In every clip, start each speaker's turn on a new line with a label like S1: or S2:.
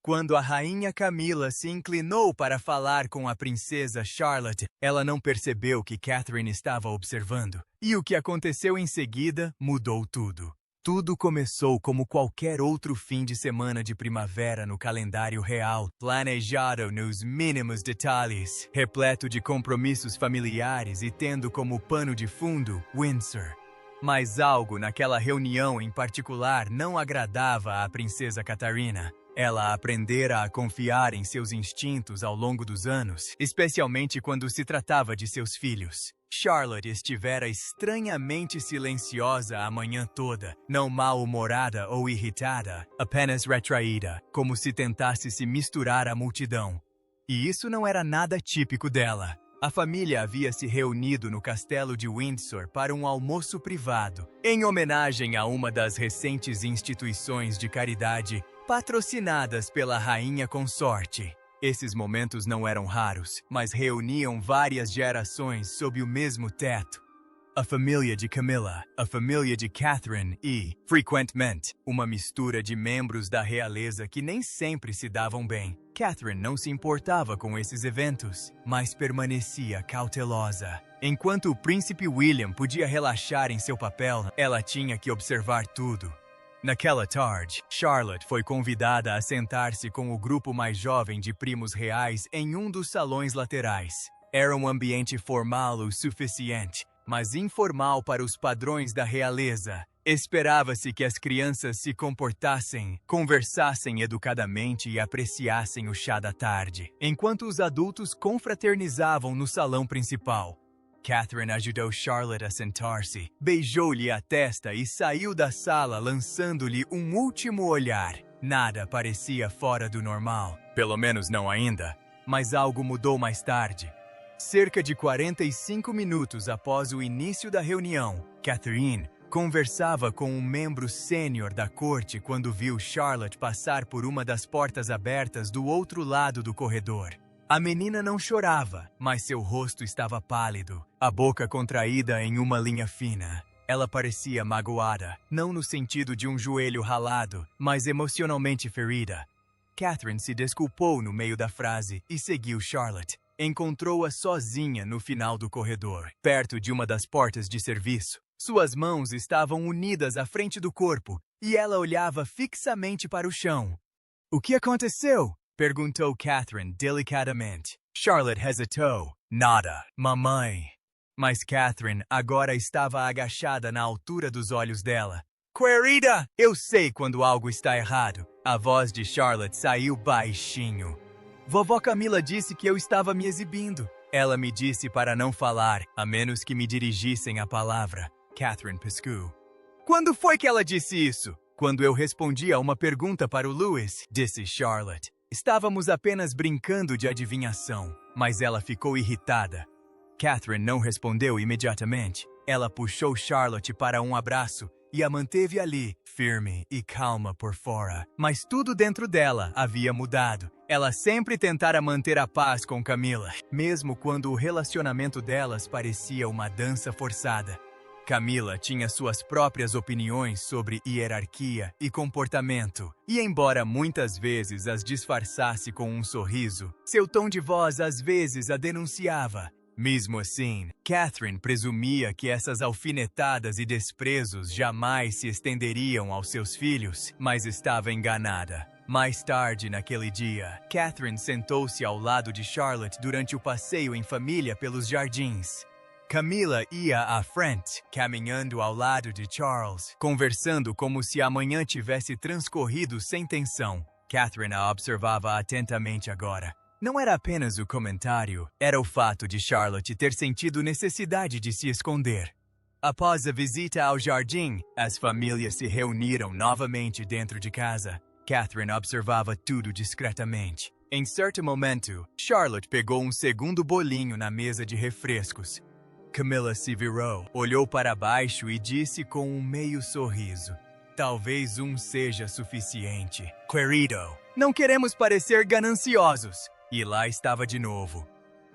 S1: Quando a rainha Camila se inclinou para falar com a princesa Charlotte, ela não percebeu que Catherine estava observando. E o que aconteceu em seguida mudou tudo. Tudo começou como qualquer outro fim de semana de primavera no calendário real, planejado nos mínimos detalhes, repleto de compromissos familiares e tendo como pano de fundo Windsor. Mas algo naquela reunião em particular não agradava à princesa Catarina. Ela aprendera a confiar em seus instintos ao longo dos anos, especialmente quando se tratava de seus filhos. Charlotte estivera estranhamente silenciosa a manhã toda, não mal-humorada ou irritada, apenas retraída, como se tentasse se misturar à multidão. E isso não era nada típico dela. A família havia se reunido no castelo de Windsor para um almoço privado, em homenagem a uma das recentes instituições de caridade patrocinadas pela rainha consorte. Esses momentos não eram raros, mas reuniam várias gerações sob o mesmo teto. A família de Camilla, a família de Catherine e, frequentemente, uma mistura de membros da realeza que nem sempre se davam bem. Catherine não se importava com esses eventos, mas permanecia cautelosa. Enquanto o príncipe William podia relaxar em seu papel, ela tinha que observar tudo. Naquela tarde, Charlotte foi convidada a sentar-se com o grupo mais jovem de primos reais em um dos salões laterais. Era um ambiente formal o suficiente, mas informal para os padrões da realeza. Esperava-se que as crianças se comportassem, conversassem educadamente e apreciassem o chá da tarde, enquanto os adultos confraternizavam no salão principal. Catherine ajudou Charlotte a sentar-se, beijou-lhe a testa e saiu da sala lançando-lhe um último olhar. Nada parecia fora do normal, pelo menos não ainda, mas algo mudou mais tarde. Cerca de 45 minutos após o início da reunião, Catherine conversava com um membro sênior da corte quando viu Charlotte passar por uma das portas abertas do outro lado do corredor. A menina não chorava, mas seu rosto estava pálido, a boca contraída em uma linha fina. Ela parecia magoada, não no sentido de um joelho ralado, mas emocionalmente ferida. Catherine se desculpou no meio da frase e seguiu Charlotte. Encontrou-a sozinha no final do corredor, perto de uma das portas de serviço. Suas mãos estavam unidas à frente do corpo e ela olhava fixamente para o chão. "O que aconteceu?" perguntou Catherine delicadamente. Charlotte hesitou. "Nada, mamãe." Mas Catherine agora estava agachada na altura dos olhos dela. "Querida, eu sei quando algo está errado." A voz de Charlotte saiu baixinho. "Vovó Camila disse que eu estava me exibindo. Ela me disse para não falar, a menos que me dirigissem a palavra." Catherine piscou. "Quando foi que ela disse isso?" "Quando eu respondi a uma pergunta para o Louis," disse Charlotte. "Estávamos apenas brincando de adivinhação." Mas ela ficou irritada. Catherine não respondeu imediatamente. Ela puxou Charlotte para um abraço e a manteve ali, firme e calma por fora. Mas tudo dentro dela havia mudado. Ela sempre tentara manter a paz com Camila, mesmo quando o relacionamento delas parecia uma dança forçada. Camila tinha suas próprias opiniões sobre hierarquia e comportamento, e embora muitas vezes as disfarçasse com um sorriso, seu tom de voz às vezes a denunciava. Mesmo assim, Catherine presumia que essas alfinetadas e desprezos jamais se estenderiam aos seus filhos, mas estava enganada. Mais tarde naquele dia, Catherine sentou-se ao lado de Charlotte durante o passeio em família pelos jardins. Camila ia à frente, caminhando ao lado de Charles, conversando como se a manhã tivesse transcorrido sem tensão. Catherine a observava atentamente agora. Não era apenas o comentário, era o fato de Charlotte ter sentido necessidade de se esconder. Após a visita ao jardim, as famílias se reuniram novamente dentro de casa. Catherine observava tudo discretamente. Em certo momento, Charlotte pegou um segundo bolinho na mesa de refrescos. Camila se virou, olhou para baixo e disse com um meio sorriso: "Talvez um seja suficiente. Querido, não queremos parecer gananciosos." E lá estava de novo.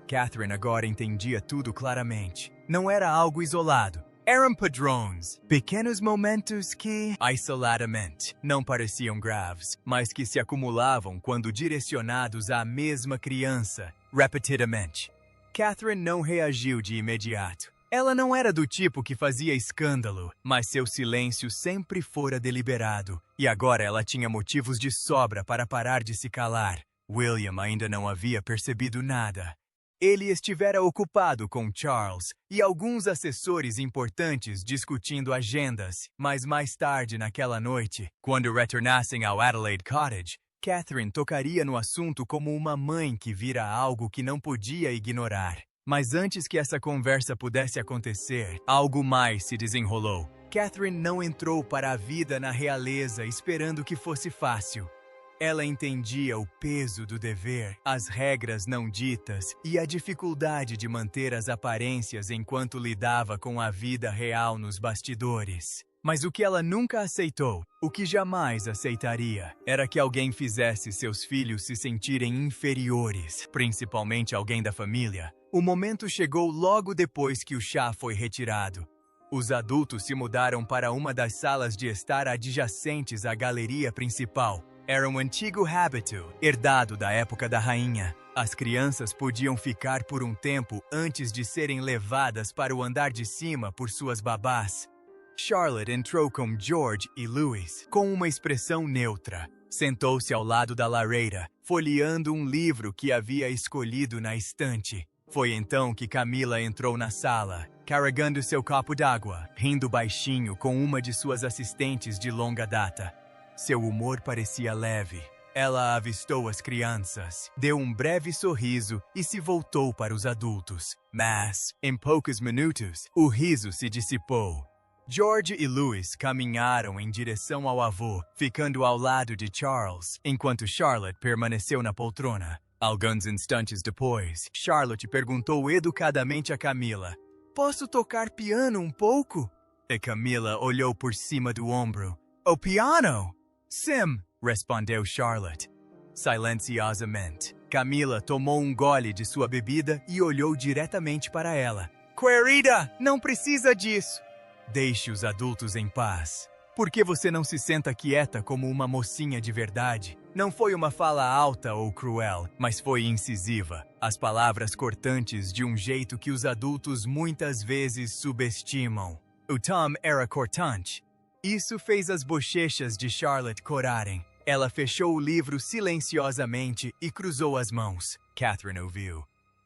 S1: Catherine agora entendia tudo claramente. Não era algo isolado. Eram padrões, pequenos momentos que, isoladamente, não pareciam graves, mas que se acumulavam quando direcionados à mesma criança, repetidamente. Catherine não reagiu de imediato. Ela não era do tipo que fazia escândalo, mas seu silêncio sempre fora deliberado, e agora ela tinha motivos de sobra para parar de se calar. William ainda não havia percebido nada. Ele estivera ocupado com Charles e alguns assessores importantes discutindo agendas, mas mais tarde naquela noite, quando retornassem ao Adelaide Cottage, Catherine tocaria no assunto como uma mãe que vira algo que não podia ignorar. Mas antes que essa conversa pudesse acontecer, algo mais se desenrolou. Catherine não entrou para a vida na realeza esperando que fosse fácil. Ela entendia o peso do dever, as regras não ditas e a dificuldade de manter as aparências enquanto lidava com a vida real nos bastidores. Mas o que ela nunca aceitou, o que jamais aceitaria, era que alguém fizesse seus filhos se sentirem inferiores, principalmente alguém da família. O momento chegou logo depois que o chá foi retirado. Os adultos se mudaram para uma das salas de estar adjacentes à galeria principal. Era um antigo hábito, herdado da época da rainha. As crianças podiam ficar por um tempo antes de serem levadas para o andar de cima por suas babás. Charlotte entrou com George e Louis, com uma expressão neutra. Sentou-se ao lado da lareira, folheando um livro que havia escolhido na estante. Foi então que Camila entrou na sala, carregando seu copo d'água, rindo baixinho com uma de suas assistentes de longa data. Seu humor parecia leve. Ela avistou as crianças, deu um breve sorriso e se voltou para os adultos. Mas, em poucos minutos, o riso se dissipou. George e Louis caminharam em direção ao avô, ficando ao lado de Charles, enquanto Charlotte permaneceu na poltrona. Alguns instantes depois, Charlotte perguntou educadamente a Camila: "Posso tocar piano um pouco?" E Camila olhou por cima do ombro. "O piano?" "Sim", respondeu Charlotte. Silenciosamente, Camila tomou um gole de sua bebida e olhou diretamente para ela. "Querida, não precisa disso." "Deixe os adultos em paz. Por que você não se senta quieta como uma mocinha de verdade?" Não foi uma fala alta ou cruel, mas foi incisiva. As palavras cortantes de um jeito que os adultos muitas vezes subestimam. O tom era cortante. Isso fez as bochechas de Charlotte corarem. Ela fechou o livro silenciosamente e cruzou as mãos. Catherine ouviu.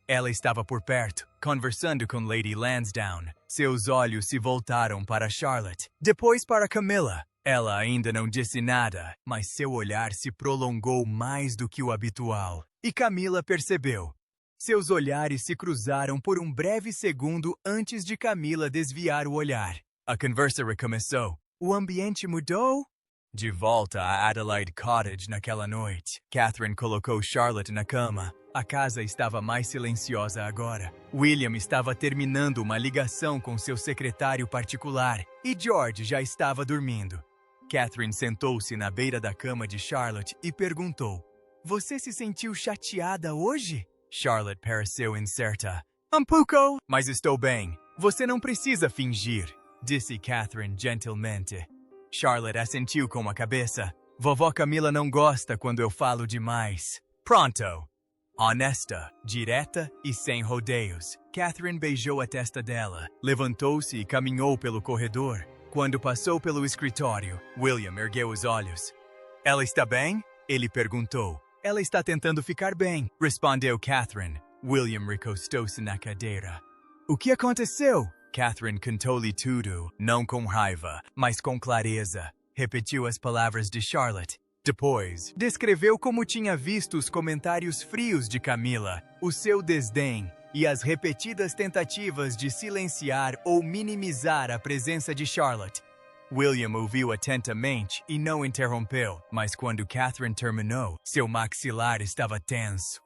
S1: Ela estava por perto, conversando com Lady Lansdowne. Seus olhos se voltaram para Charlotte, depois para Camilla. Ela ainda não disse nada, mas seu olhar se prolongou mais do que o habitual. E Camila percebeu. Seus olhares se cruzaram por um breve segundo antes de Camila desviar o olhar. A conversa recomeçou. O ambiente mudou? De volta a Adelaide Cottage naquela noite, Catherine colocou Charlotte na cama. A casa estava mais silenciosa agora. William estava terminando uma ligação com seu secretário particular e George já estava dormindo. Catherine sentou-se na beira da cama de Charlotte e perguntou: "Você se sentiu chateada hoje?" Charlotte pareceu incerta. "Um pouco, mas estou bem. Você não precisa fingir", disse Catherine gentilmente. Charlotte assentiu com a cabeça. "Vovó Camila não gosta quando eu falo demais." "Pronto." Honesta, direta e sem rodeios, Catherine beijou a testa dela, levantou-se e caminhou pelo corredor. Quando passou pelo escritório, William ergueu os olhos. "Ela está bem?" ele perguntou. "Ela está tentando ficar bem", respondeu Catherine. William recostou-se na cadeira. "O que aconteceu?" Catherine contou-lhe tudo, não com raiva, mas com clareza. Repetiu as palavras de Charlotte. Depois, descreveu como tinha visto os comentários frios de Camila, o seu desdém e as repetidas tentativas de silenciar ou minimizar a presença de Charlotte. William ouviu atentamente e não interrompeu, mas quando Catherine terminou, seu maxilar estava tenso.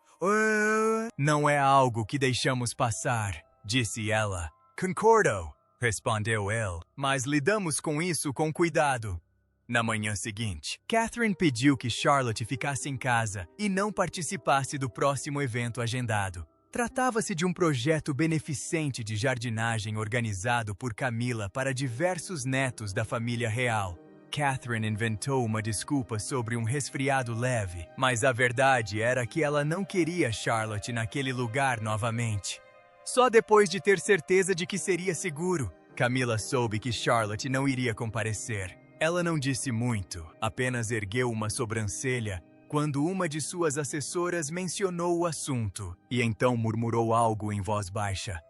S1: "Não é algo que deixamos passar", disse ela. "Concordo", respondeu ele, "mas lidamos com isso com cuidado." Na manhã seguinte, Catherine pediu que Charlotte ficasse em casa e não participasse do próximo evento agendado. Tratava-se de um projeto beneficente de jardinagem organizado por Camila para diversos netos da família real. Catherine inventou uma desculpa sobre um resfriado leve, mas a verdade era que ela não queria Charlotte naquele lugar novamente. Só depois de ter certeza de que seria seguro, Camila soube que Charlotte não iria comparecer. Ela não disse muito, apenas ergueu uma sobrancelha quando uma de suas assessoras mencionou o assunto, e então murmurou algo em voz baixa.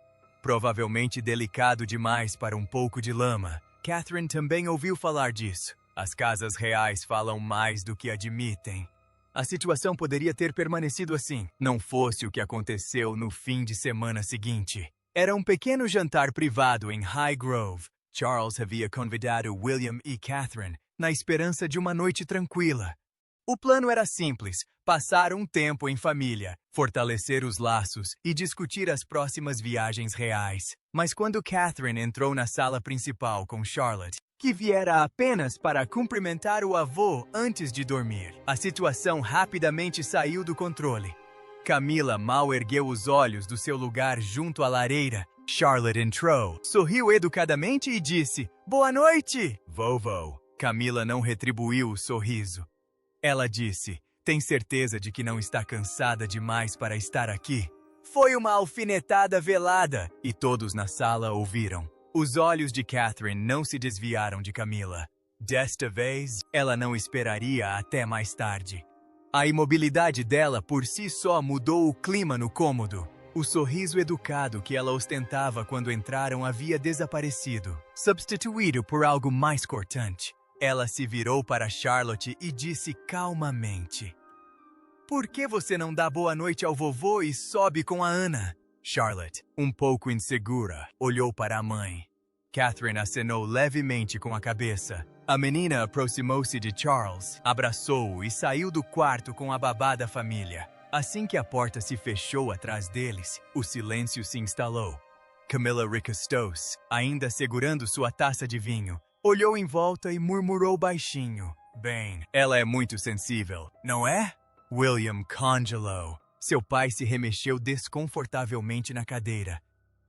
S1: Provavelmente delicado demais para um pouco de lama. Catherine também ouviu falar disso. As casas reais falam mais do que admitem. A situação poderia ter permanecido assim, não fosse o que aconteceu no fim de semana seguinte. Era um pequeno jantar privado em Highgrove. Charles havia convidado William e Catherine na esperança de uma noite tranquila. O plano era simples: passar um tempo em família, fortalecer os laços e discutir as próximas viagens reais. Mas quando Catherine entrou na sala principal com Charlotte, que viera apenas para cumprimentar o avô antes de dormir, a situação rapidamente saiu do controle. Camila mal ergueu os olhos do seu lugar junto à lareira. Charlotte entrou, sorriu educadamente e disse: "Boa noite, vovô." Camila não retribuiu o sorriso. Ela disse: "Tem certeza de que não está cansada demais para estar aqui?" Foi uma alfinetada velada, e todos na sala ouviram. Os olhos de Catherine não se desviaram de Camila. Desta vez, ela não esperaria até mais tarde. A imobilidade dela por si só mudou o clima no cômodo. O sorriso educado que ela ostentava quando entraram havia desaparecido, substituído por algo mais cortante. Ela se virou para Charlotte e disse calmamente: "Por que você não dá boa noite ao vovô e sobe com a Ana?" Charlotte, um pouco insegura, olhou para a mãe. Catherine acenou levemente com a cabeça. A menina aproximou-se de Charles, abraçou-o e saiu do quarto com a babá da família. Assim que a porta se fechou atrás deles, o silêncio se instalou. Camila recostou-se, ainda segurando sua taça de vinho. Olhou em volta e murmurou baixinho: "Bem, ela é muito sensível, não é?" William congelou. Seu pai se remexeu desconfortavelmente na cadeira.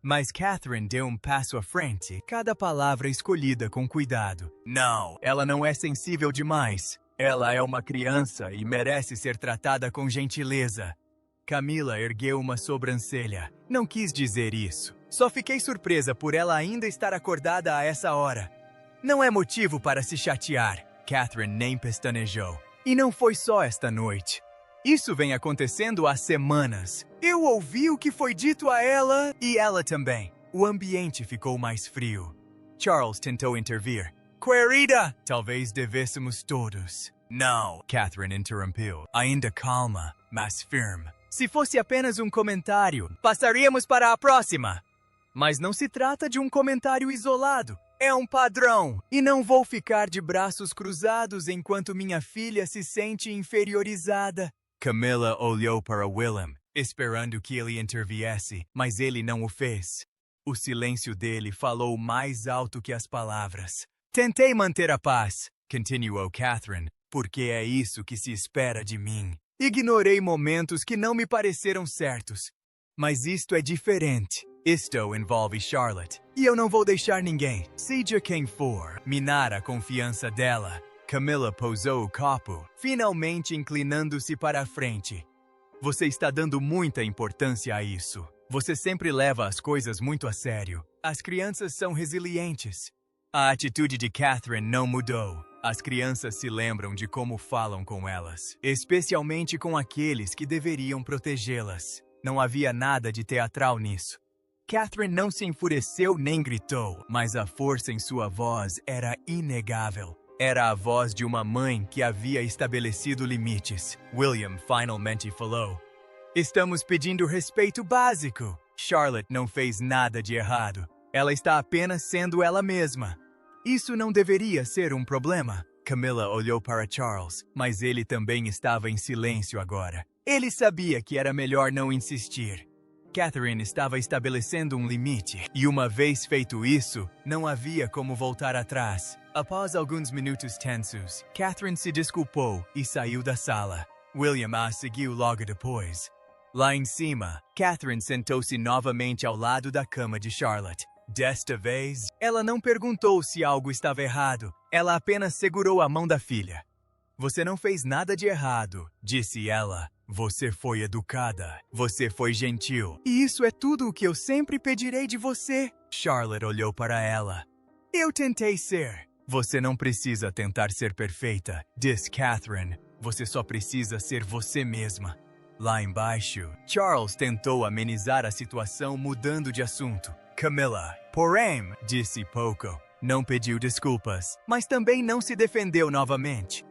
S1: Mas Catherine deu um passo à frente, cada palavra escolhida com cuidado. "Não, ela não é sensível demais. Ela é uma criança e merece ser tratada com gentileza." Camila ergueu uma sobrancelha. "Não quis dizer isso. Só fiquei surpresa por ela ainda estar acordada a essa hora." "Não é motivo para se chatear." Catherine nem pestanejou. "E não foi só esta noite. Isso vem acontecendo há semanas. Eu ouvi o que foi dito a ela e ela também." O ambiente ficou mais frio. Charles tentou intervir. "Querida, talvez devêssemos todos." "Não," Catherine interrompeu, ainda calma, mas firme. "Se fosse apenas um comentário, passaríamos para a próxima." "Mas não se trata de um comentário isolado. É um padrão, e não vou ficar de braços cruzados enquanto minha filha se sente inferiorizada." Camila olhou para William, esperando que ele interviesse, mas ele não o fez. O silêncio dele falou mais alto que as palavras. "Tentei manter a paz," continuou Catherine, "porque é isso que se espera de mim. Ignorei momentos que não me pareceram certos. Mas isto é diferente. Isto envolve Charlotte, e eu não vou deixar ninguém, seja quem for, minar a confiança dela." Camila pousou o copo, finalmente inclinando-se para a frente. "Você está dando muita importância a isso. Você sempre leva as coisas muito a sério. As crianças são resilientes." A atitude de Catherine não mudou. As crianças se lembram de como falam com elas, especialmente com aqueles que deveriam protegê-las. Não havia nada de teatral nisso. Catherine não se enfureceu nem gritou, mas a força em sua voz era inegável. Era a voz de uma mãe que havia estabelecido limites. William finalmente falou: "Estamos pedindo respeito básico." Charlotte não fez nada de errado. Ela está apenas sendo ela mesma. Isso não deveria ser um problema. Camila olhou para Charles, mas ele também estava em silêncio agora. Ele sabia que era melhor não insistir. Catherine estava estabelecendo um limite, e uma vez feito isso, não havia como voltar atrás. Após alguns minutos tensos, Catherine se desculpou e saiu da sala. William a seguiu logo depois. Lá em cima, Catherine sentou-se novamente ao lado da cama de Charlotte. Desta vez, ela não perguntou se algo estava errado. Ela apenas segurou a mão da filha. Você não fez nada de errado, disse ela. Você foi educada. Você foi gentil. E isso é tudo o que eu sempre pedirei de você. Charlotte olhou para ela. Eu tentei ser. Você não precisa tentar ser perfeita, disse Catherine. Você só precisa ser você mesma. Lá embaixo, Charles tentou amenizar a situação mudando de assunto. Camilla, porém, disse Poco, não pediu desculpas, mas também não se defendeu novamente.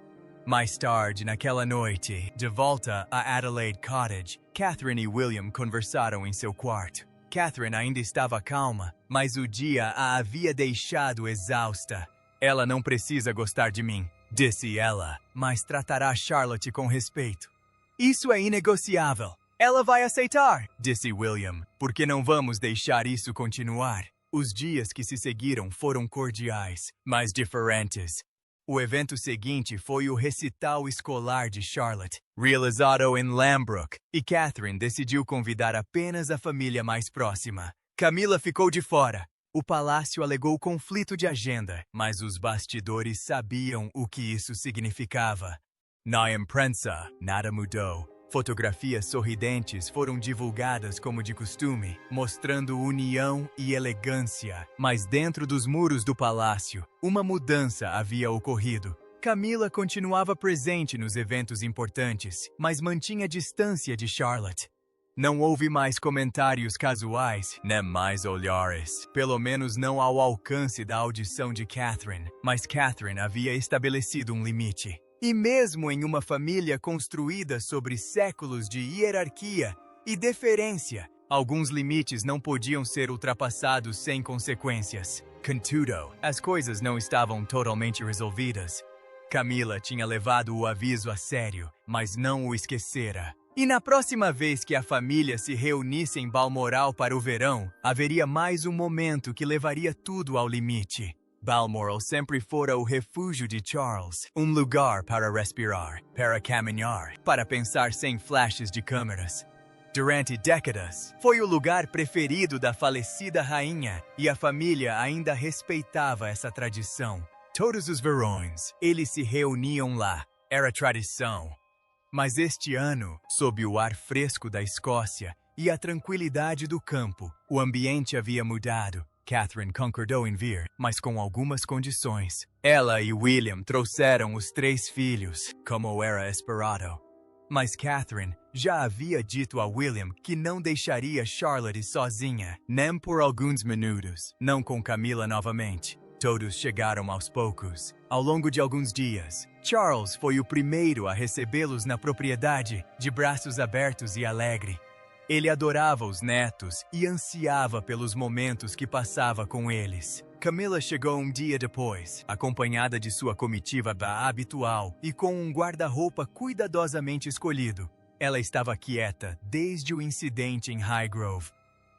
S1: Mais tarde, naquela noite, de volta a Adelaide Cottage, Catherine e William conversaram em seu quarto. Catherine ainda estava calma, mas o dia a havia deixado exausta. Ela não precisa gostar de mim, disse ela, mas tratará Charlotte com respeito. Isso é inegociável. Ela vai aceitar, disse William, porque não vamos deixar isso continuar. Os dias que se seguiram foram cordiais, mas diferentes. O evento seguinte foi o recital escolar de Charlotte, realizado em Lambrook, e Catherine decidiu convidar apenas a família mais próxima. Camilla ficou de fora. O palácio alegou conflito de agenda, mas os bastidores sabiam o que isso significava. Na imprensa, nada mudou. Fotografias sorridentes foram divulgadas como de costume, mostrando união e elegância. Mas dentro dos muros do palácio, uma mudança havia ocorrido. Camilla continuava presente nos eventos importantes, mas mantinha distância de Charlotte. Não houve mais comentários casuais, nem mais olhares, pelo menos não ao alcance da audição de Catherine. Mas Catherine havia estabelecido um limite. E mesmo em uma família construída sobre séculos de hierarquia e deferência, alguns limites não podiam ser ultrapassados sem consequências. Contudo, as coisas não estavam totalmente resolvidas. Camilla tinha levado o aviso a sério, mas não o esquecera. E na próxima vez que a família se reunisse em Balmoral para o verão, haveria mais um momento que levaria tudo ao limite. Balmoral sempre fora o refúgio de Charles, um lugar para respirar, para caminhar, para pensar sem flashes de câmeras. Durante décadas, foi o lugar preferido da falecida rainha e a família ainda respeitava essa tradição. Todos os verões, eles se reuniam lá. Era tradição. Mas este ano, sob o ar fresco da Escócia e a tranquilidade do campo, o ambiente havia mudado. Catherine concordou em vir, mas com algumas condições. Ela e William trouxeram os 3 filhos, como era esperado. Mas Catherine já havia dito a William que não deixaria Charlotte sozinha, nem por alguns minutos, não com Camilla novamente. Todos chegaram aos poucos. Ao longo de alguns dias, Charles foi o primeiro a recebê-los na propriedade, de braços abertos e alegre. Ele adorava os netos e ansiava pelos momentos que passava com eles. Camilla chegou um dia depois, acompanhada de sua comitiva habitual e com um guarda-roupa cuidadosamente escolhido. Ela estava quieta desde o incidente em Highgrove.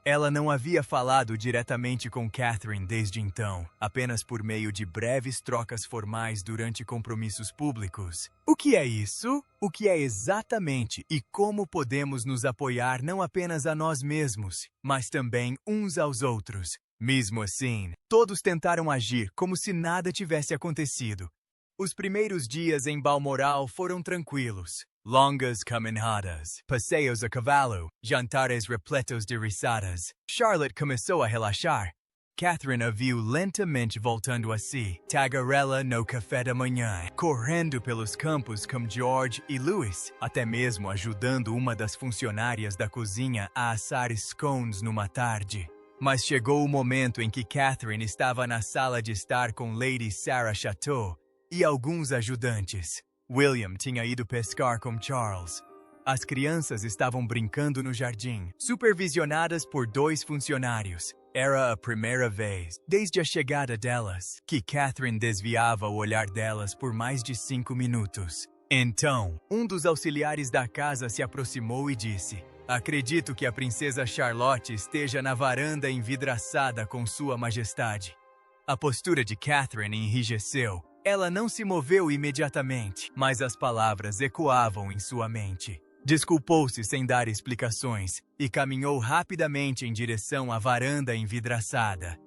S1: Ela não havia falado diretamente com Catherine desde então, apenas por meio de breves trocas formais durante compromissos públicos. O que é isso? O que é exatamente e como podemos nos apoiar não apenas a nós mesmos, mas também uns aos outros? Mesmo assim, todos tentaram agir como se nada tivesse acontecido. Os primeiros dias em Balmoral foram tranquilos. Longas caminhadas, passeios a cavalo, jantares repletos de risadas. Charlotte começou a relaxar. Catherine a viu lentamente voltando a si, tagarela no café da manhã, correndo pelos campos com George e Louis, até mesmo ajudando uma das funcionárias da cozinha a assar scones numa tarde. Mas chegou o momento em que Catherine estava na sala de estar com Lady Sarah Chateau e alguns ajudantes. William tinha ido pescar com Charles. As crianças estavam brincando no jardim, supervisionadas por 2 funcionários. Era a primeira vez, desde a chegada delas, que Catherine desviava o olhar delas por mais de 5 minutos. Então, um dos auxiliares da casa se aproximou e disse: "Acredito que a princesa Charlotte esteja na varanda envidraçada com Sua Majestade." A postura de Catherine enrijeceu. Ela não se moveu imediatamente, mas as palavras ecoavam em sua mente. Desculpou-se sem dar explicações e caminhou rapidamente em direção à varanda envidraçada.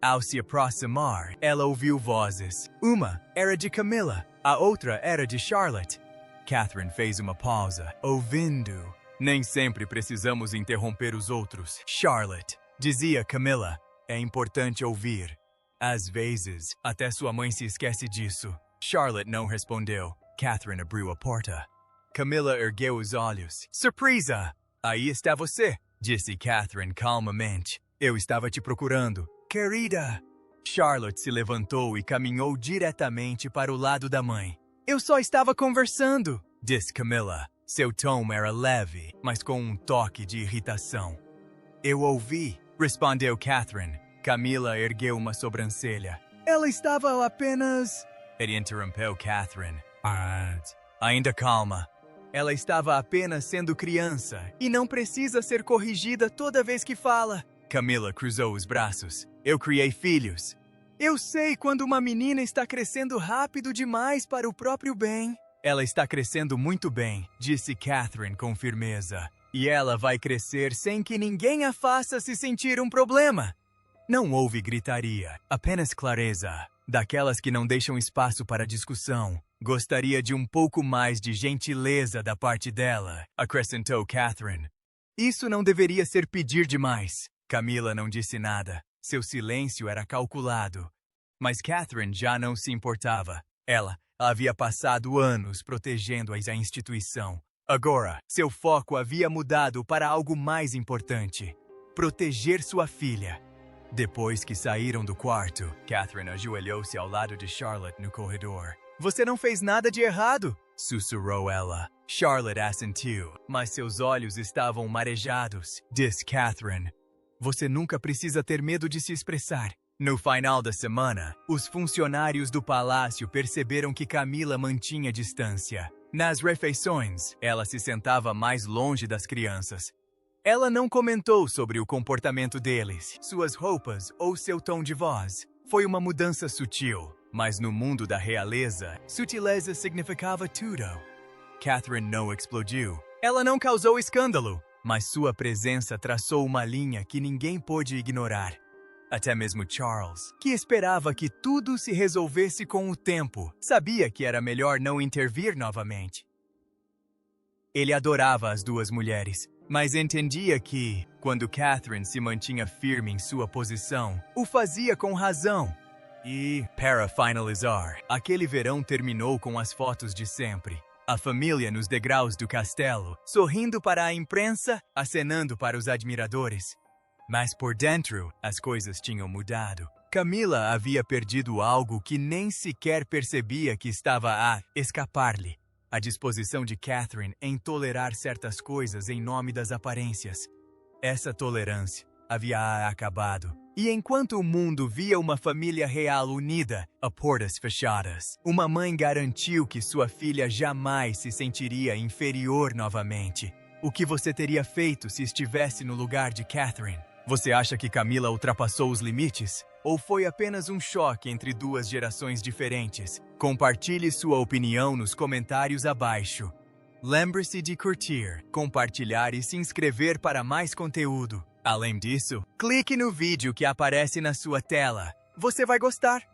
S1: Ao se aproximar, ela ouviu vozes. Uma era de Camilla, a outra era de Charlotte. Catherine fez uma pausa, ouvindo. Nem sempre precisamos interromper os outros. Charlotte, dizia Camilla, é importante ouvir. Às vezes, até sua mãe se esquece disso. Charlotte não respondeu. Catherine abriu a porta. Camilla ergueu os olhos. Surpresa! Aí está você, disse Catherine calmamente. Eu estava te procurando. Querida! Charlotte se levantou e caminhou diretamente para o lado da mãe. Eu só estava conversando, disse Camilla. Seu tom era leve, mas com um toque de irritação. Eu ouvi, respondeu Catherine. Camilla ergueu uma sobrancelha. Ela estava apenas... Ele interrompeu Catherine. Ainda calma. Ela estava apenas sendo criança e não precisa ser corrigida toda vez que fala. Camilla cruzou os braços. Eu criei filhos. Eu sei quando uma menina está crescendo rápido demais para o próprio bem. Ela está crescendo muito bem, disse Catherine com firmeza. E ela vai crescer sem que ninguém a faça se sentir um problema. Não houve gritaria, apenas clareza. Daquelas que não deixam espaço para discussão. Gostaria de um pouco mais de gentileza da parte dela, acrescentou Catherine. Isso não deveria ser pedir demais. Camilla não disse nada. Seu silêncio era calculado. Mas Catherine já não se importava. Ela havia passado anos protegendo a instituição. Agora, seu foco havia mudado para algo mais importante. Proteger sua filha. Depois que saíram do quarto, Catherine ajoelhou-se ao lado de Charlotte no corredor. Você não fez nada de errado, sussurrou ela. Charlotte assentiu, mas seus olhos estavam marejados, disse Catherine. Você nunca precisa ter medo de se expressar. No final da semana, os funcionários do palácio perceberam que Camilla mantinha distância. Nas refeições, ela se sentava mais longe das crianças. Ela não comentou sobre o comportamento deles, suas roupas ou seu tom de voz. Foi uma mudança sutil, mas no mundo da realeza, sutileza significava tudo. Catherine não explodiu. Ela não causou escândalo, mas sua presença traçou uma linha que ninguém pôde ignorar. Até mesmo Charles, que esperava que tudo se resolvesse com o tempo, sabia que era melhor não intervir novamente. Ele adorava as duas mulheres, mas entendia que, quando Catherine se mantinha firme em sua posição, o fazia com razão. E, para finalizar, aquele verão terminou com as fotos de sempre. A família nos degraus do castelo, sorrindo para a imprensa, acenando para os admiradores. Mas por dentro, as coisas tinham mudado. Camilla havia perdido algo que nem sequer percebia que estava a escapar-lhe. A disposição de Catherine em tolerar certas coisas em nome das aparências. Essa tolerância havia acabado. E enquanto o mundo via uma família real unida, a portas fechadas, uma mãe garantiu que sua filha jamais se sentiria inferior novamente. O que você teria feito se estivesse no lugar de Catherine? Você acha que Camilla ultrapassou os limites? Ou foi apenas um choque entre duas gerações diferentes? Compartilhe sua opinião nos comentários abaixo. Lembre-se de curtir, compartilhar e se inscrever para mais conteúdo. Além disso, clique no vídeo que aparece na sua tela. Você vai gostar!